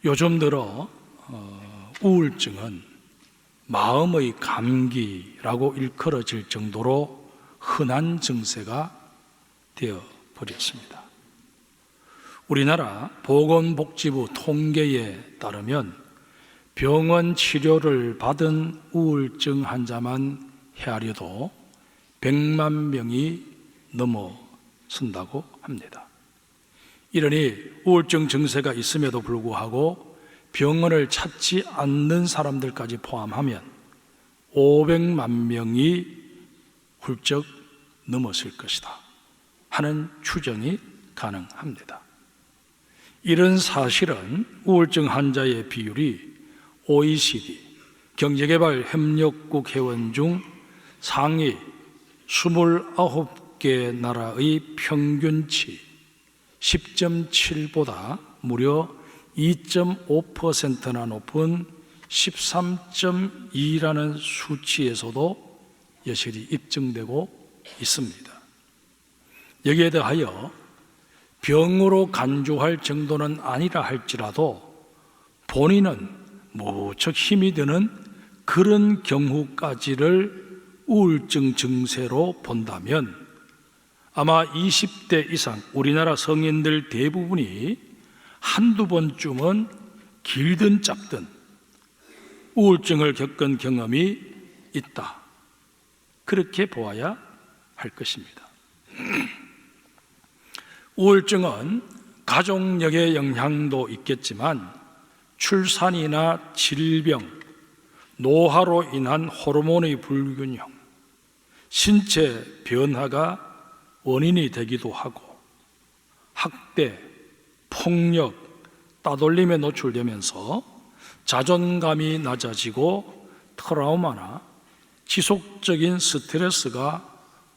요즘 들어 우울증은 마음의 감기라고 일컬어질 정도로 흔한 증세가 되어버렸습니다. 우리나라 보건복지부 통계에 따르면 병원 치료를 받은 우울증 환자만 헤아려도 100만 명이 넘어선다고 합니다. 이러니 우울증 증세가 있음에도 불구하고 병원을 찾지 않는 사람들까지 포함하면 500만 명이 훌쩍 넘었을 것이다 하는 추정이 가능합니다. 이런 사실은 우울증 환자의 비율이 OECD 경제개발협력국 회원 중 상위 29개 나라의 평균치 10.7보다 무려 2.5%나 높은 13.2라는 수치에서도 여실히 입증되고 있습니다. 여기에 더하여 병으로 간주할 정도는 아니라 할지라도 본인은 무척 힘이 드는 그런 경우까지를 우울증 증세로 본다면 아마 20대 이상 우리나라 성인들 대부분이 한두 번쯤은 길든 짧든 우울증을 겪은 경험이 있다, 그렇게 보아야 할 것입니다. 우울증은 가족력의 영향도 있겠지만 출산이나 질병, 노화로 인한 호르몬의 불균형, 신체 변화가 원인이 되기도 하고 학대, 폭력, 따돌림에 노출되면서 자존감이 낮아지고 트라우마나 지속적인 스트레스가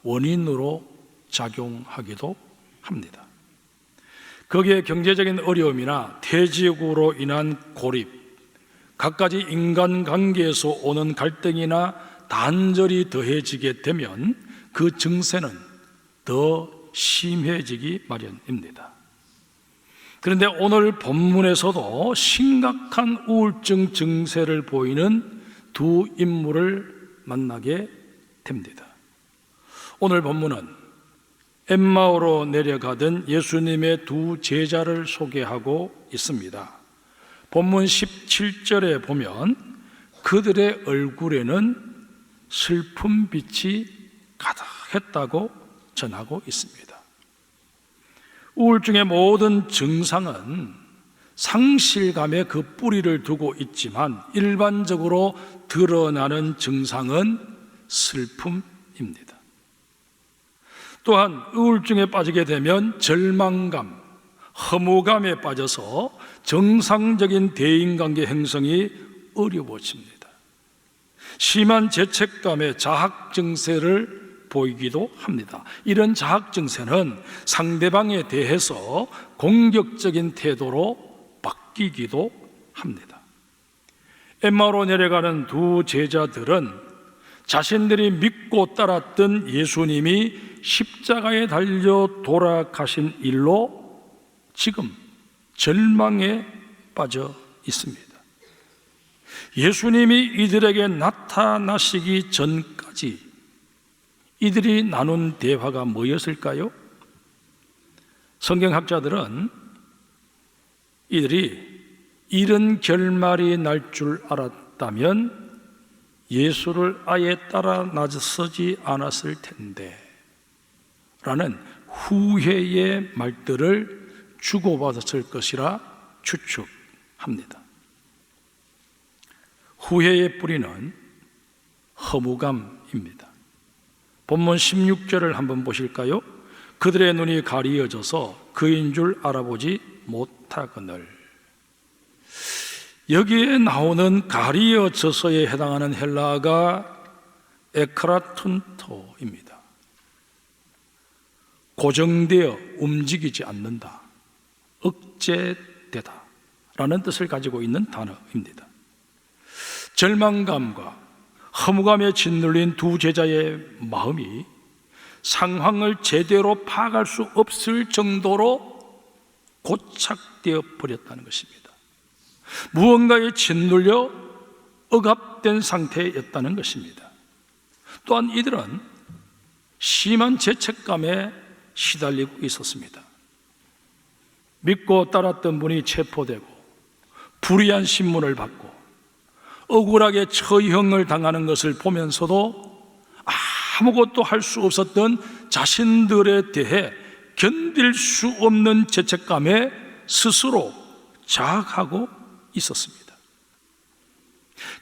원인으로 작용하기도 합니다. 거기에 경제적인 어려움이나 퇴직으로 인한 고립, 갖가지 인간관계에서 오는 갈등이나 단절이 더해지게 되면 그 증세는 더 심해지기 마련입니다. 그런데 오늘 본문에서도 심각한 우울증 증세를 보이는 두 인물을 만나게 됩니다. 오늘 본문은 엠마오로 내려가던 예수님의 두 제자를 소개하고 있습니다. 본문 17절에 보면 그들의 얼굴에는 슬픈 빛이 가득했다고 전하고 있습니다. 우울증의 모든 증상은 상실감에 그 뿌리를 두고 있지만 일반적으로 드러나는 증상은 슬픔입니다. 또한 우울증에 빠지게 되면 절망감, 허무감에 빠져서 정상적인 대인관계 형성이 어려워집니다. 심한 죄책감에 자학 증세를 보이기도 합니다. 이런 자학 증세는 상대방에 대해서 공격적인 태도로 바뀌기도 합니다. 엠마오로 내려가는 두 제자들은 자신들이 믿고 따랐던 예수님이 십자가에 달려 돌아가신 일로 지금 절망에 빠져 있습니다. 예수님이 이들에게 나타나시기 전까지 이들이 나눈 대화가 뭐였을까요? 성경학자들은 이들이 이런 결말이 날 줄 알았다면 예수를 아예 따라 나서지 않았을 텐데 라는 후회의 말들을 주고받았을 것이라 추측합니다. 후회의 뿌리는 허무감입니다. 본문 16절을 한번 보실까요? 그들의 눈이 가리어져서 그인 줄 알아보지 못하거늘. 여기에 나오는 가리어져서에 해당하는 헬라어가 에크라툰토입니다. 고정되어 움직이지 않는다, 억제되다 라는 뜻을 가지고 있는 단어입니다. 절망감과 허무감에 짓눌린 두 제자의 마음이 상황을 제대로 파악할 수 없을 정도로 고착되어 버렸다는 것입니다. 무언가에 짓눌려 억압된 상태였다는 것입니다. 또한 이들은 심한 죄책감에 시달리고 있었습니다. 믿고 따랐던 분이 체포되고 불의한 신문을 받고 억울하게 처형을 당하는 것을 보면서도 아무것도 할 수 없었던 자신들에 대해 견딜 수 없는 죄책감에 스스로 자학하고 있었습니다.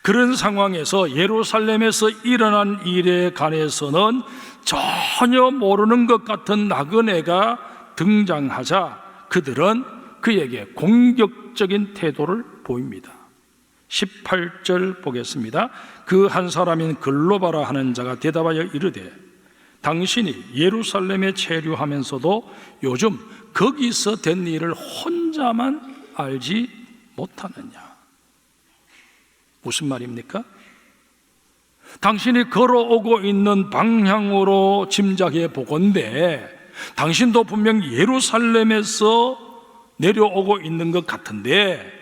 그런 상황에서 예루살렘에서 일어난 일에 관해서는 전혀 모르는 것 같은 나그네가 등장하자 그들은 그에게 공격적인 태도를 보입니다. 18절 보겠습니다. 그 한 사람인 글로바라 하는 자가 대답하여 이르되 당신이 예루살렘에 체류하면서도 요즘 거기서 된 일을 혼자만 알지 못하느냐? 무슨 말입니까? 당신이 걸어오고 있는 방향으로 짐작해 보건대 당신도 분명 예루살렘에서 내려오고 있는 것 같은데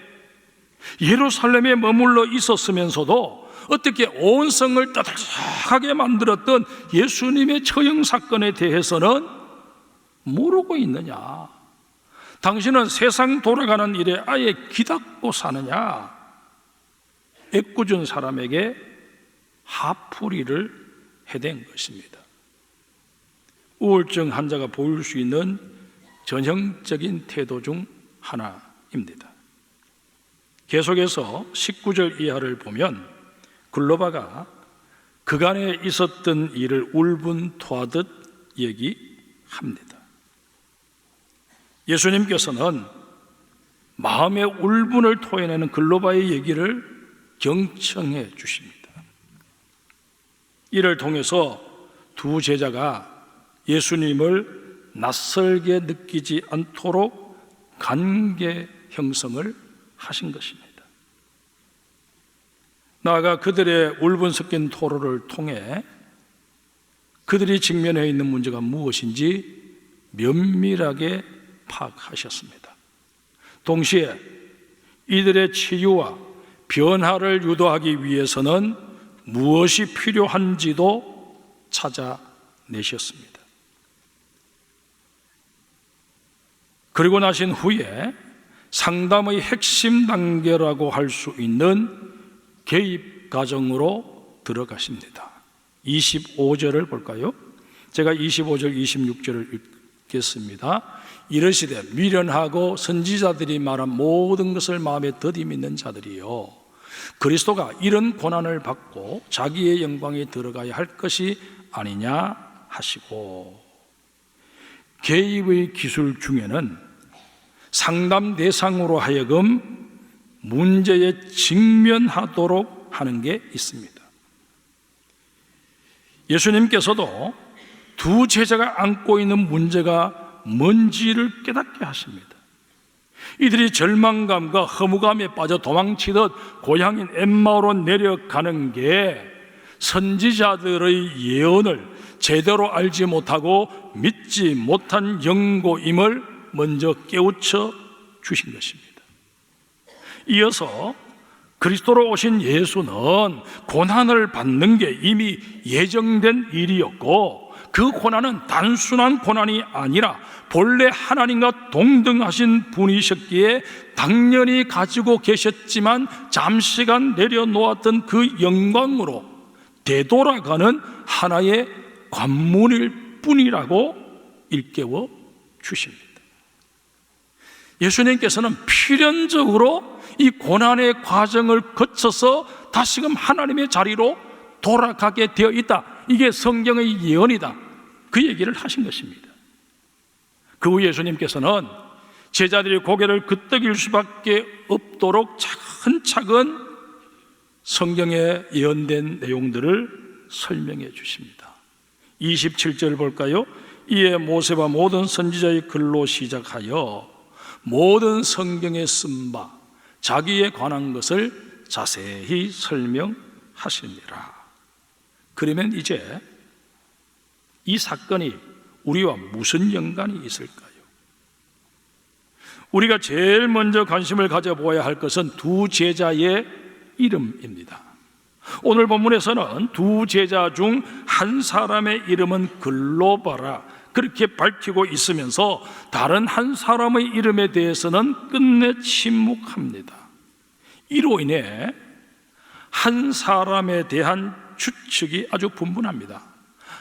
예루살렘에 머물러 있었으면서도 어떻게 온 성을 따뜻하게 만들었던 예수님의 처형 사건에 대해서는 모르고 있느냐? 당신은 세상 돌아가는 일에 아예 기닥고 사느냐? 애꿎은 사람에게 화풀이를 해댄 것입니다. 우울증 환자가 보일 수 있는 전형적인 태도 중 하나입니다. 계속해서 19절 이하를 보면 글로바가 그간에 있었던 일을 울분토하듯 얘기합니다. 예수님께서는 마음의 울분을 토해내는 글로바의 얘기를 경청해 주십니다. 이를 통해서 두 제자가 예수님을 낯설게 느끼지 않도록 관계 형성을 하신 것입니다. 나아가 그들의 울분 섞인 토로를 통해 그들이 직면해 있는 문제가 무엇인지 면밀하게 파악하셨습니다. 동시에 이들의 치유와 변화를 유도하기 위해서는 무엇이 필요한지도 찾아내셨습니다. 그리고 나신 후에 상담의 핵심 단계라고 할 수 있는 개입 과정으로 들어가십니다. 25절을 볼까요? 제가 25절, 26절을 읽겠습니다. 이르시되 미련하고 선지자들이 말한 모든 것을 마음에 더디 믿는 자들이요 그리스도가 이런 고난을 받고 자기의 영광에 들어가야 할 것이 아니냐 하시고, 개입의 기술 중에는 상담 대상으로 하여금 문제에 직면하도록 하는 게 있습니다. 예수님께서도 두 제자가 안고 있는 문제가 뭔지를 깨닫게 하십니다. 이들이 절망감과 허무감에 빠져 도망치듯 고향인 엠마오로 내려가는 게 선지자들의 예언을 제대로 알지 못하고 믿지 못한 영고임을 먼저 깨우쳐 주신 것입니다. 이어서 그리스도로 오신 예수는 고난을 받는 게 이미 예정된 일이었고 그 고난은 단순한 고난이 아니라 본래 하나님과 동등하신 분이셨기에 당연히 가지고 계셨지만 잠시간 내려놓았던 그 영광으로 되돌아가는 하나의 관문일 뿐이라고 일깨워 주십니다. 예수님께서는 필연적으로 이 고난의 과정을 거쳐서 다시금 하나님의 자리로 돌아가게 되어 있다. 이게 성경의 예언이다. 그 얘기를 하신 것입니다. 그 후 예수님께서는 제자들이 고개를 끄덕일 수밖에 없도록 차근차근 성경에 예언된 내용들을 설명해 주십니다. 27절 볼까요? 이에 모세와 모든 선지자의 글로 시작하여 모든 성경에 쓴 바 자기에 관한 것을 자세히 설명하시니라. 그러면 이제 이 사건이 우리와 무슨 연관이 있을까요? 우리가 제일 먼저 관심을 가져보아야 할 것은 두 제자의 이름입니다. 오늘 본문에서는 두 제자 중 한 사람의 이름은 글로바라 그렇게 밝히고 있으면서 다른 한 사람의 이름에 대해서는 끝내 침묵합니다. 이로 인해 한 사람에 대한 추측이 아주 분분합니다.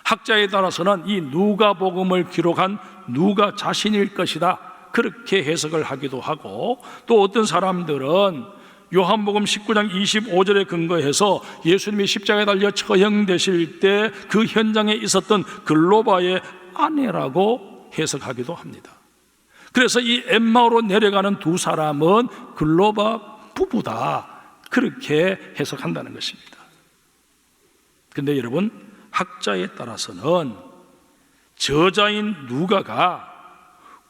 학자에 따라서는 이 누가복음을 기록한 누가 자신일 것이다 그렇게 해석을 하기도 하고, 또 어떤 사람들은 요한복음 19장 25절에 근거해서 예수님이 십자가에 달려 처형되실 때 그 현장에 있었던 글로바의 아내라고 해석하기도 합니다. 그래서 이 엠마오로 내려가는 두 사람은 글로바 부부다 그렇게 해석한다는 것입니다. 그런데 여러분, 학자에 따라서는 저자인 누가가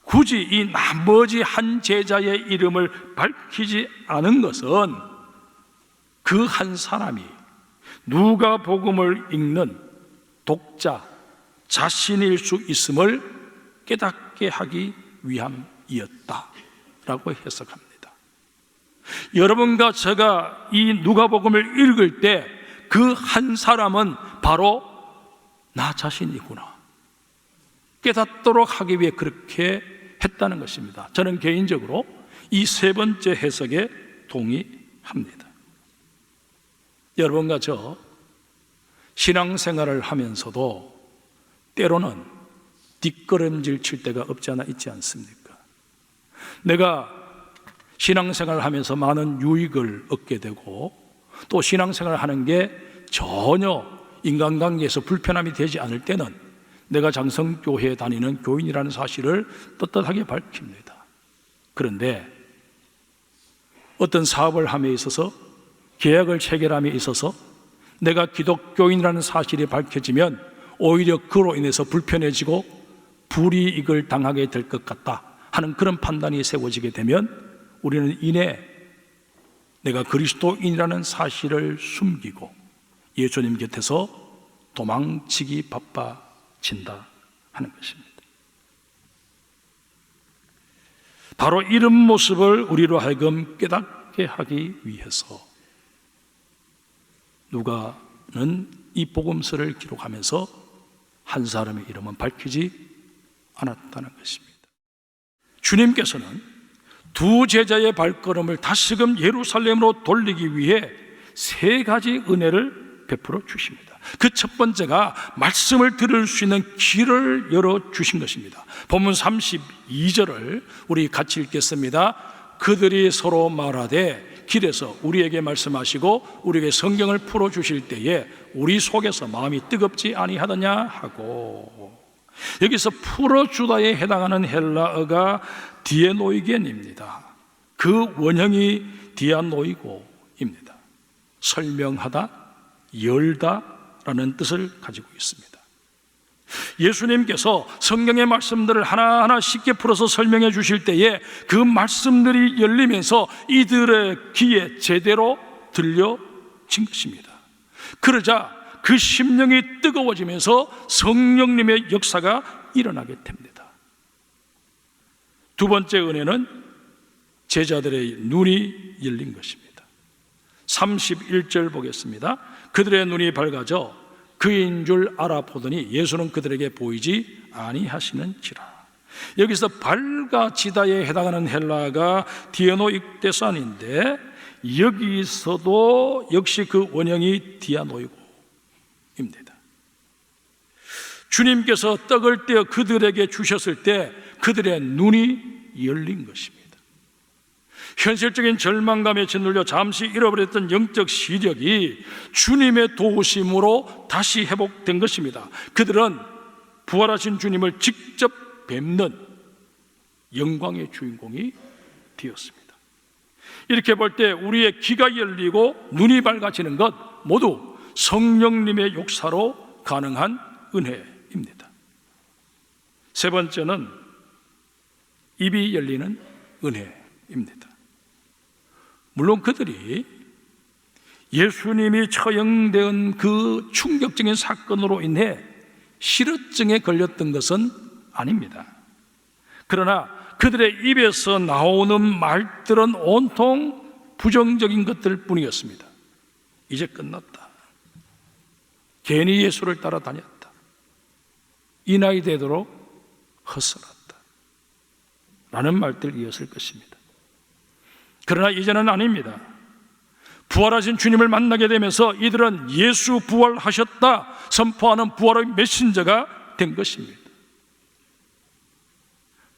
굳이 이 나머지 한 제자의 이름을 밝히지 않은 것은 그 한 사람이 누가복음을 읽는 독자 자신일 수 있음을 깨닫게 하기 위함이었다라고 해석합니다. 여러분과 제가 이 누가복음을 읽을 때 그 한 사람은 바로 나 자신이구나 깨닫도록 하기 위해 그렇게 했다는 것입니다. 저는 개인적으로 이 세 번째 해석에 동의합니다. 여러분과 저 신앙생활을 하면서도 때로는 뒷걸음질 칠 때가 없지 않아 있지 않습니까? 내가 신앙생활을 하면서 많은 유익을 얻게 되고 또 신앙생활을 하는 게 전혀 인간관계에서 불편함이 되지 않을 때는 내가 장성교회에 다니는 교인이라는 사실을 떳떳하게 밝힙니다. 그런데 어떤 사업을 함에 있어서, 계약을 체결함에 있어서 내가 기독교인이라는 사실이 밝혀지면 오히려 그로 인해서 불편해지고 불이익을 당하게 될 것 같다 하는 그런 판단이 세워지게 되면 우리는 이내 내가 그리스도인이라는 사실을 숨기고 예수님 곁에서 도망치기 바빠진다 하는 것입니다. 바로 이런 모습을 우리로 하여금 깨닫게 하기 위해서 누가는 이 복음서를 기록하면서 한 사람의 이름은 밝히지 않았다는 것입니다. 주님께서는 두 제자의 발걸음을 다시금 예루살렘으로 돌리기 위해 세 가지 은혜를 베풀어 주십니다. 그 첫 번째가 말씀을 들을 수 있는 길을 열어주신 것입니다. 본문 32절을 우리 같이 읽겠습니다. 그들이 서로 말하되 길에서 우리에게 말씀하시고 우리에게 성경을 풀어주실 때에 우리 속에서 마음이 뜨겁지 아니하더냐 하고, 여기서 풀어주다에 해당하는 헬라어가 디에노이겐입니다. 그 원형이 디아노이고입니다. 설명하다, 열다라는 뜻을 가지고 있습니다. 예수님께서 성경의 말씀들을 하나하나 쉽게 풀어서 설명해 주실 때에 그 말씀들이 열리면서 이들의 귀에 제대로 들려진 것입니다. 그러자 그 심령이 뜨거워지면서 성령님의 역사가 일어나게 됩니다. 두 번째 은혜는 제자들의 눈이 열린 것입니다. 31절 보겠습니다. 그들의 눈이 밝아져 그인 줄 알아보더니 예수는 그들에게 보이지 아니하시는지라. 여기서 밝아지다에 해당하는 헬라가 디아노익데산인데 여기서도 역시 그 원형이 디아노이고입니다. 주님께서 떡을 떼어 그들에게 주셨을 때 그들의 눈이 열린 것입니다. 현실적인 절망감에 짓눌려 잠시 잃어버렸던 영적 시력이 주님의 도우심으로 다시 회복된 것입니다. 그들은 부활하신 주님을 직접 뵙는 영광의 주인공이 되었습니다. 이렇게 볼 때 우리의 귀가 열리고 눈이 밝아지는 것 모두 성령님의 역사로 가능한 은혜입니다. 세 번째는 입이 열리는 은혜입니다. 물론 그들이 예수님이 처형된 그 충격적인 사건으로 인해 실어증에 걸렸던 것은 아닙니다. 그러나 그들의 입에서 나오는 말들은 온통 부정적인 것들 뿐이었습니다. 이제 끝났다. 괜히 예수를 따라다녔다. 이 나이 되도록 헛살았다. 라는 말들이었을 것입니다. 그러나 이제는 아닙니다. 부활하신 주님을 만나게 되면서 이들은 예수 부활하셨다 선포하는 부활의 메신저가 된 것입니다.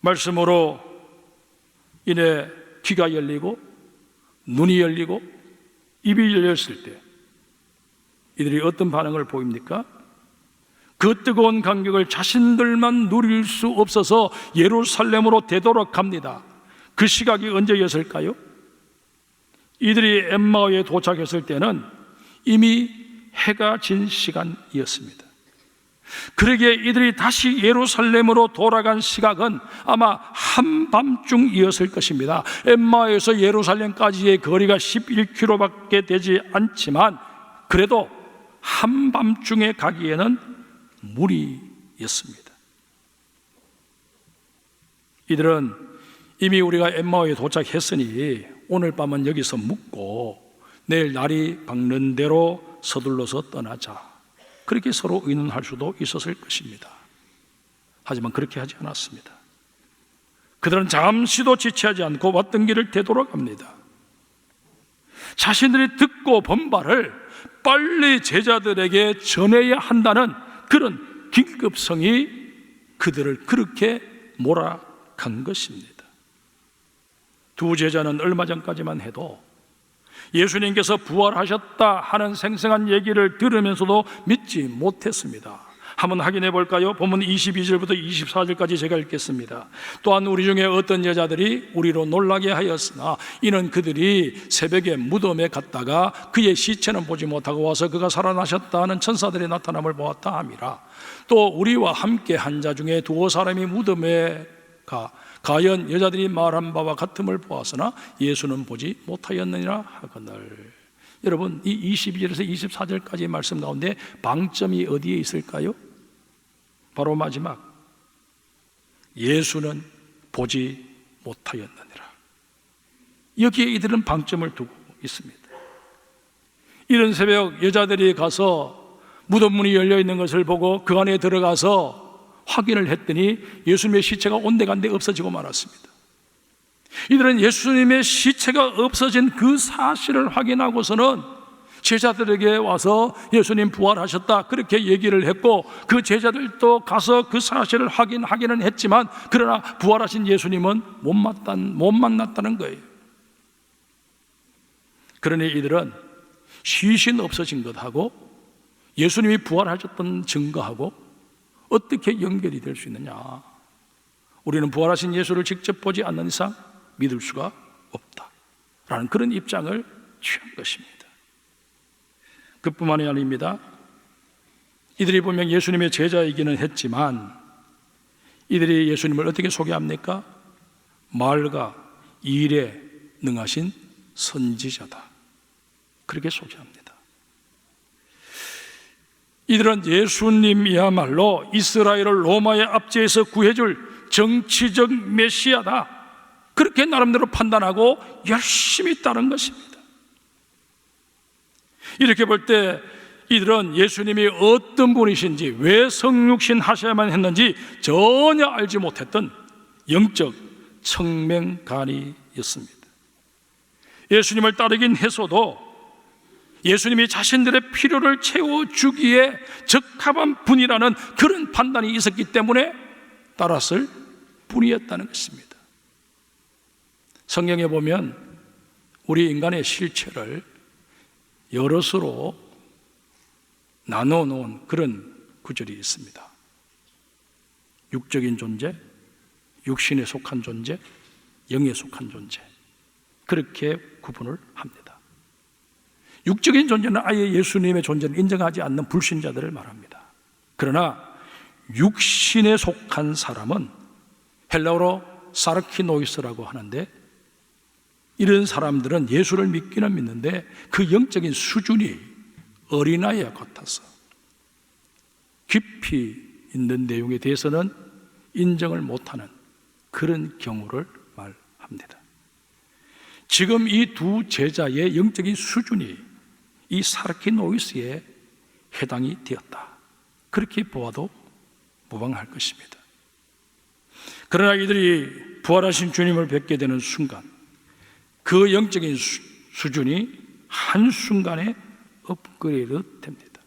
말씀으로 인해 귀가 열리고 눈이 열리고 입이 열렸을 때 이들이 어떤 반응을 보입니까? 그 뜨거운 감격을 자신들만 누릴 수 없어서 예루살렘으로 되돌아갑니다. 그 시각이 언제였을까요? 이들이 엠마오에 도착했을 때는 이미 해가 진 시간이었습니다. 그러기에 이들이 다시 예루살렘으로 돌아간 시각은 아마 한밤중이었을 것입니다. 엠마오에서 예루살렘까지의 거리가 11km밖에 되지 않지만 그래도 한밤중에 가기에는 무리였습니다. 이들은 이미 우리가 엠마오에 도착했으니 오늘 밤은 여기서 묵고 내일 날이 밝는 대로 서둘러서 떠나자, 그렇게 서로 의논할 수도 있었을 것입니다. 하지만 그렇게 하지 않았습니다. 그들은 잠시도 지체하지 않고 왔던 길을 되돌아갑니다. 자신들이 듣고 본 바를 빨리 제자들에게 전해야 한다는 그런 긴급성이 그들을 그렇게 몰아간 것입니다. 두 제자는 얼마 전까지만 해도 예수님께서 부활하셨다 하는 생생한 얘기를 들으면서도 믿지 못했습니다. 한번 확인해 볼까요? 본문 22절부터 24절까지 제가 읽겠습니다. 또한 우리 중에 어떤 여자들이 우리로 놀라게 하였으나 이는 그들이 새벽에 무덤에 갔다가 그의 시체는 보지 못하고 와서 그가 살아나셨다 하는 천사들의 나타남을 보았다 함이라. 또 우리와 함께 한 자 중에 두어 사람이 무덤에 가연 여자들이 말한 바와 같음을 보았으나 예수는 보지 못하였느니라 하거늘. 여러분, 이 22절에서 24절까지의 말씀 가운데 방점이 어디에 있을까요? 바로 마지막, 예수는 보지 못하였느니라. 여기에 이들은 방점을 두고 있습니다. 이른 새벽 여자들이 가서 무덤 문이 열려있는 것을 보고 그 안에 들어가서 확인을 했더니 예수님의 시체가 온데간데 없어지고 말았습니다. 이들은 예수님의 시체가 없어진 그 사실을 확인하고서는 제자들에게 와서 예수님 부활하셨다 그렇게 얘기를 했고, 그 제자들도 가서 그 사실을 확인하기는 했지만 그러나 부활하신 예수님은 못 만났다는 거예요. 그러니 이들은 시신 없어진 것하고 예수님이 부활하셨던 증거하고 어떻게 연결이 될 수 있느냐? 우리는 부활하신 예수를 직접 보지 않는 이상 믿을 수가 없다라는 그런 입장을 취한 것입니다. 그뿐만이 아닙니다. 이들이 분명 예수님의 제자이기는 했지만 이들이 예수님을 어떻게 소개합니까? 말과 일에 능하신 선지자다, 그렇게 소개합니다. 이들은 예수님이야말로 이스라엘을 로마의 압제에서 구해줄 정치적 메시아다, 그렇게 나름대로 판단하고 열심히 따른 것입니다. 이렇게 볼 때 이들은 예수님이 어떤 분이신지, 왜 성육신 하셔야만 했는지 전혀 알지 못했던 영적 청맹간이었습니다. 예수님을 따르긴 했어도 예수님이 자신들의 필요를 채워주기에 적합한 분이라는 그런 판단이 있었기 때문에 따랐을 뿐이었다는 것입니다. 성경에 보면 우리 인간의 실체를 여럿으로 나눠 놓은 그런 구절이 있습니다. 육적인 존재, 육신에 속한 존재, 영에 속한 존재, 그렇게 구분을 합니다. 육적인 존재는 아예 예수님의 존재를 인정하지 않는 불신자들을 말합니다. 그러나 육신에 속한 사람은 헬라어로 사르키노이스라고 하는데, 이런 사람들은 예수를 믿기는 믿는데 그 영적인 수준이 어린아이와 같아서 깊이 있는 내용에 대해서는 인정을 못하는 그런 경우를 말합니다. 지금 이 두 제자의 영적인 수준이 이 사르키노이스에 해당이 되었다, 그렇게 보아도 무방할 것입니다. 그러나 이들이 부활하신 주님을 뵙게 되는 순간 그 영적인 수준이 한순간에 업그레이드 됩니다.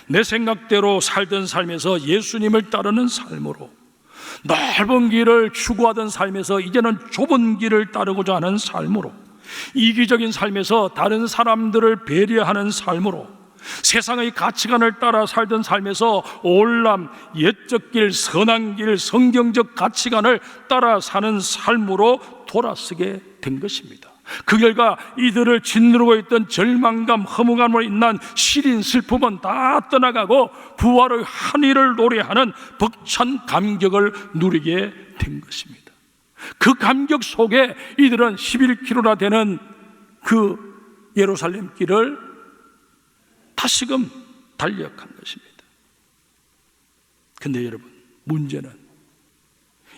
내 생각대로 살던 삶에서 예수님을 따르는 삶으로, 넓은 길을 추구하던 삶에서 이제는 좁은 길을 따르고자 하는 삶으로, 이기적인 삶에서 다른 사람들을 배려하는 삶으로, 세상의 가치관을 따라 살던 삶에서 올람, 옛적 길, 선한 길, 성경적 가치관을 따라 사는 삶으로 돌아서게 된 것입니다. 그 결과 이들을 짓누르고 있던 절망감, 허무감으로 인한 시린 슬픔은 다 떠나가고 부활의 한위를 노래하는 벅찬 감격을 누리게 된 것입니다. 그 감격 속에 이들은 11km나 되는 그 예루살렘 길을 다시금 달려간 것입니다. 그런데 여러분, 문제는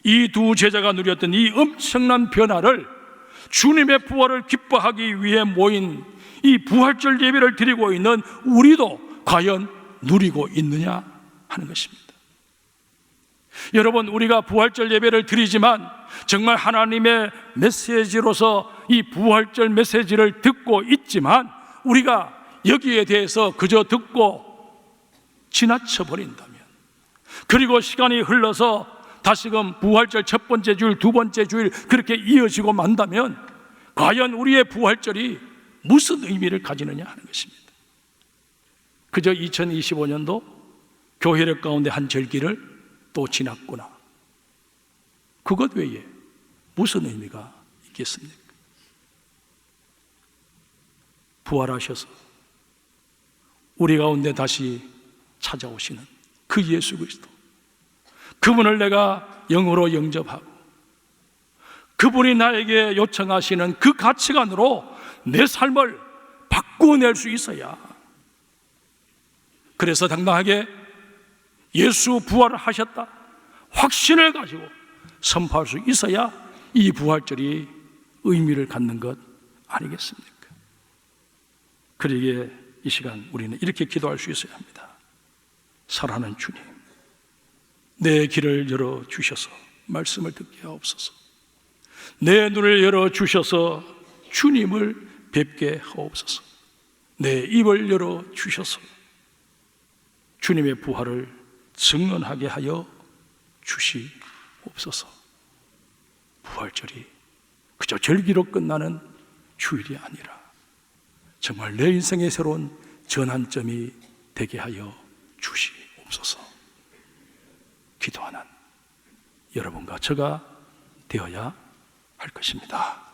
이 두 제자가 누렸던 이 엄청난 변화를 주님의 부활을 기뻐하기 위해 모인 이 부활절 예배를 드리고 있는 우리도 과연 누리고 있느냐 하는 것입니다. 여러분, 우리가 부활절 예배를 드리지만 정말 하나님의 메시지로서 이 부활절 메시지를 듣고 있지만 우리가 여기에 대해서 그저 듣고 지나쳐 버린다면, 그리고 시간이 흘러서 다시금 부활절 첫 번째 주일, 두 번째 주일 그렇게 이어지고 만다면 과연 우리의 부활절이 무슨 의미를 가지느냐 하는 것입니다. 그저 2025년도 교회력 가운데 한 절기를 또 지났구나, 그것 외에 무슨 의미가 있겠습니까? 부활하셔서 우리 가운데 다시 찾아오시는 그 예수 그리스도, 그분을 내가 영으로 영접하고 그분이 나에게 요청하시는 그 가치관으로 내 삶을 바꾸어낼 수 있어야, 그래서 당당하게 예수 부활을 하셨다 확신을 가지고 선포할 수 있어야 이 부활절이 의미를 갖는 것 아니겠습니까? 그러기에 이 시간 우리는 이렇게 기도할 수 있어야 합니다. 사랑하는 주님, 내 길을 열어주셔서 말씀을 듣게 하옵소서. 내 눈을 열어주셔서 주님을 뵙게 하옵소서. 내 입을 열어주셔서 주님의 부활을 증언하게 하여 주시옵소서. 부활절이 그저 절기로 끝나는 주일이 아니라 정말 내 인생의 새로운 전환점이 되게 하여 주시옵소서. 기도하는 여러분과 저가 되어야 할 것입니다.